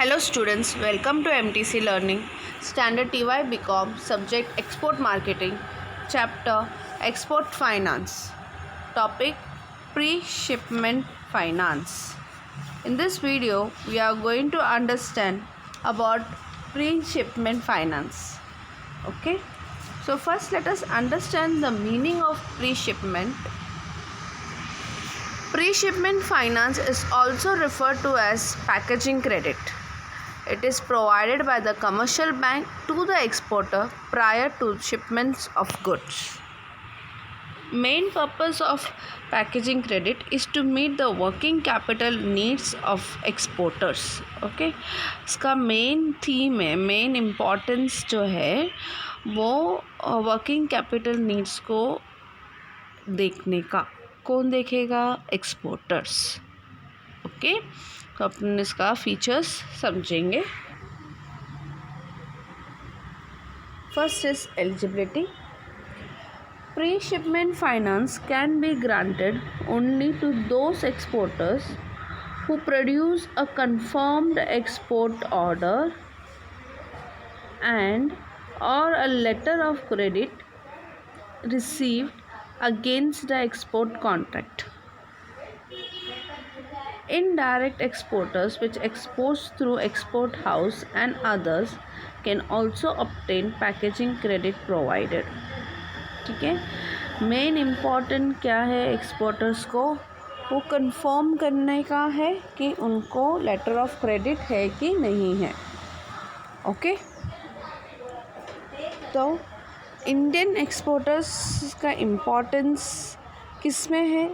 Hello students, welcome to MTC Learning, Standard TY BCom, Subject Export Marketing, Chapter Export Finance, Topic Pre-Shipment Finance. In this video, we are going to understand about pre-shipment finance. Okay, so first let us understand the meaning of pre-shipment. Pre-shipment finance is also referred to as packaging credit. It is provided by the commercial bank to the exporter prior to shipments of goods. Main purpose of packaging credit is to meet the working capital needs of exporters. Okay, इसका main theme है, main importance जो है वो working capital needs को देखने का. कौन देखेगा? एक्सपोर्टर्स. ओके, तो अपन इसका फीचर्स समझेंगे. First is eligibility. Pre-shipment finance can be granted only to those exporters who produce a confirmed export order and or a letter of credit received against the export contract. Indirect exporters which exports through export house and others can also obtain packaging credit provided. ठीक है, main important क्या है exporters को? वो confirm करने का है कि उनको लेटर ऑफ क्रेडिट है कि नहीं है. ओके, तो इंडियन एक्सपोर्टर्स का इम्पोर्टेंस किस में है?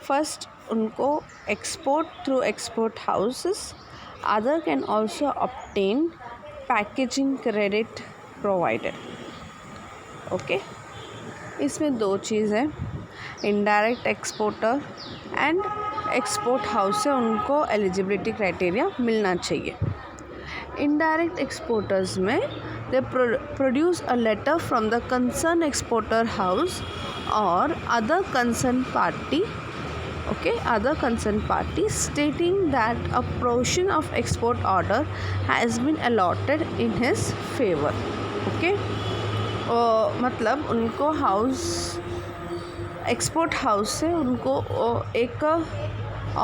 फर्स्ट, उनको export through export houses, other can also obtain packaging credit provided. Okay, इसमें दो चीज़ है, indirect exporter and export house से उनको एलिजिबिलिटी क्राइटेरिया मिलना चाहिए. इनडायरेक्ट एक्सपोर्टर्स में they produce a letter from the concern exporter house और other concern party. Okay, other concerned parties stating that a portion of export order has been allotted in his favor. Okay, मतलब उनको house, export house से उनको एक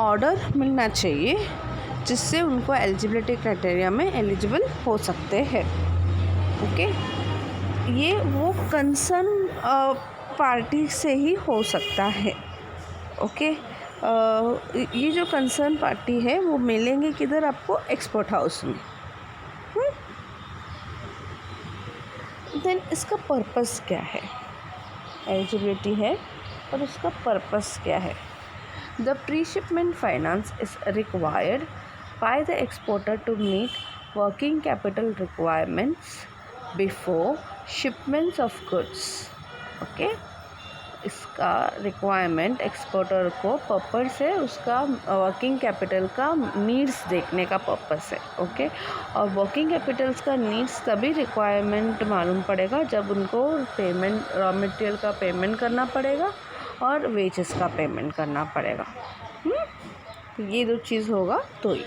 order मिलना चाहिए जिससे उनको एलिजिबिलिटी क्राइटेरिया में एलिजिबल हो सकते हैं. ओके, ये वो कंसर्न पार्टी से ही हो सकता है. ओके, ये जो कंसर्न पार्टी है वो मिलेंगे किधर आपको? एक्सपोर्ट हाउस में. देन इसका पर्पस क्या है? एलिजिबिलिटी है और उसका पर्पस क्या है? The pre shipment finance is required by the exporter to meet working capital requirements before shipments of goods. Okay, इसका रिक्वायरमेंट एक्सपोर्टर को पर्पस है उसका वर्किंग कैपिटल का नीड्स देखने का पर्पस है. ओके, और वर्किंग कैपिटल्स का नीड्स तभी रिक्वायरमेंट मालूम पड़ेगा जब उनको पेमेंट, रॉ मटेरियल का पेमेंट करना पड़ेगा और वेजेस का पेमेंट करना पड़ेगा. ये दो चीज़ होगा तो ही.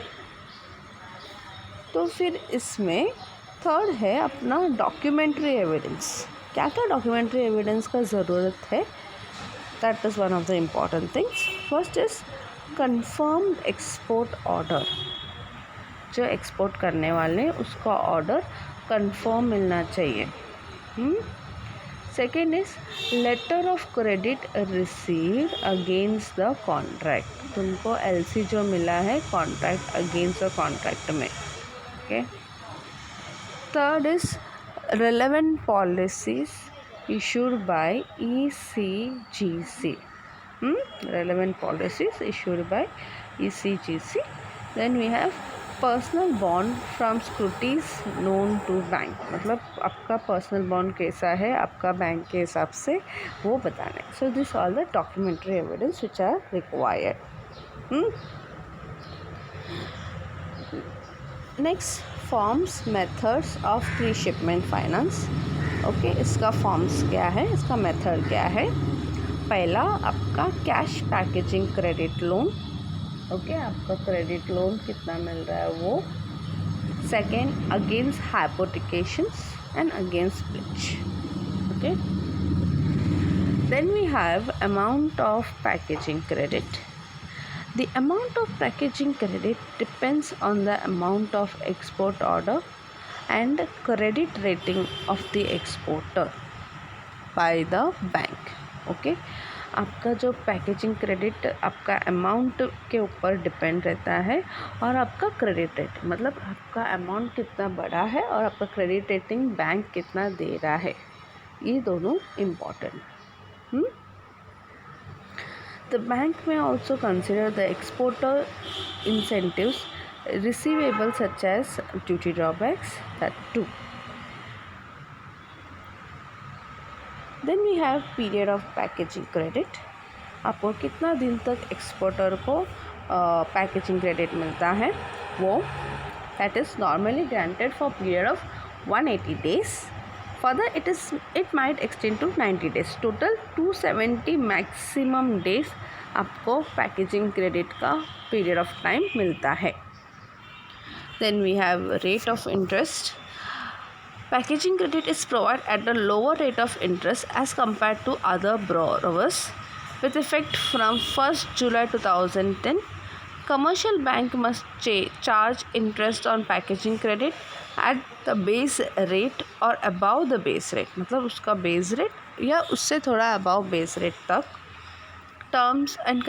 तो फिर इसमें थर्ड है अपना डॉक्यूमेंट्री एविडेंस. क्या क्या डॉक्यूमेंट्री एविडेंस का ज़रूरत है? That is one of the important things. First is confirmed export order. जो एक्सपोर्ट करने वाले हैं उसका ऑर्डर कन्फर्म मिलना चाहिए. Second is letter of credit received against the contract. उनको एलसी जो मिला है कॉन्ट्रैक्ट अगेंस्ट द कॉन्ट्रैक्ट में. Okay, third is relevant policies issued by ECGC. Relevant policies issued by ECGC. Then we have personal bond from securities known to bank. मतलब आपका personal bond कैसा है आपका बैंक के हिसाब से वो बताना है. So this all the documentary evidence which are required. Next, forms methods of pre shipment finance. Okay, इसका फॉर्म्स क्या है, इसका मेथड क्या है? पहला आपका cash packaging credit loan. Okay, आपका क्रेडिट लोन कितना मिल रहा है वो Second, against hypothecations and against pledge. Okay. Then we have amount of packaging credit. The amount of packaging credit depends on the amount of export order and credit rating of the exporter by the bank. Okay आपका जो packaging credit आपका amount के ऊपर depend रहता है और आपका credit rate मतलब आपका अमाउंट कितना बड़ा है और आपका क्रेडिट रेटिंग बैंक कितना दे रहा है, ये दोनों important. The bank may also consider the exporter incentives receivable such as duty drawbacks, that too. Then we have period of packaging credit. आपको कितना दिन तक एक्सपोर्टर को पैकेजिंग क्रेडिट मिलता है वो that is normally granted for period of 180 days. Further, it might extend to 90 days. Total 270 maximum days आपको packaging credit का पीरियड ऑफ टाइम मिलता है. Then we have rate of interest. Packaging credit is provided at a lower rate of interest as compared to other borrowers with effect from 1st July 2010. Commercial bank must charge interest on packaging credit at the base rate or above the base rate. मतलब उसका base rate या उससे थोड़ा above base rate तक. Terms and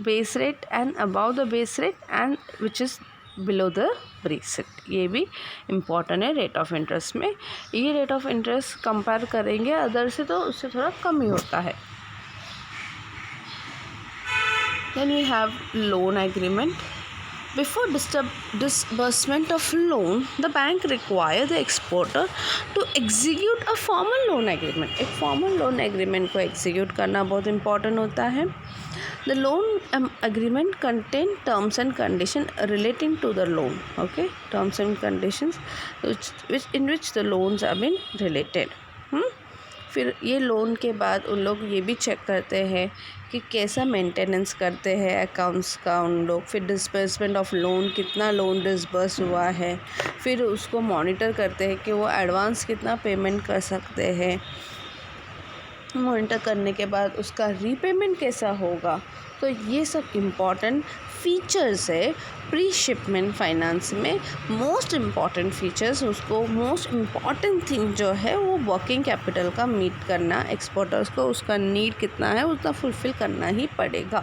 base rate and above the base rate and which is below the base rate. ये भी important है rate of interest में. ये रेट ऑफ इंटरेस्ट कंपेयर करेंगे अदर से तो उससे थोड़ा कम ही होता है. Then we have loan agreement. Before disbursement of loan, the bank require the exporter to execute a formal loan agreement. एक formal loan agreement को execute करना बहुत important होता है. The loan agreement contain terms and conditions relating to the loan. Okay, terms and conditions in which the loans have been related. फिर ये loan के बाद उन लोग ये भी चेक करते हैं कि कैसा मेंटेनेंस करते हैं अकाउंट्स का उन लोग. फिर डिस्बर्समेंट ऑफ लोन, कितना लोन डिस्बर्स हुआ है, फिर उसको मॉनिटर करते हैं कि वो एडवांस कितना पेमेंट कर सकते हैं. मॉनिटर करने के बाद उसका रीपेमेंट कैसा होगा. तो ये सब इम्पॉर्टेंट फीचर्स है प्री शिपमेंट फाइनेंस में. मोस्ट इम्पॉर्टेंट फीचर्स, उसको मोस्ट इम्पॉर्टेंट थिंग जो है वो वर्किंग कैपिटल का मीट करना. एक्सपोर्टर्स को उसका नीड कितना है उतना फुलफ़िल करना ही पड़ेगा.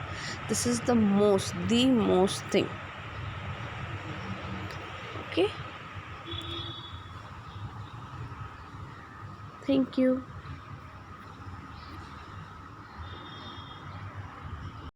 This is the most thing. Okay, thank you.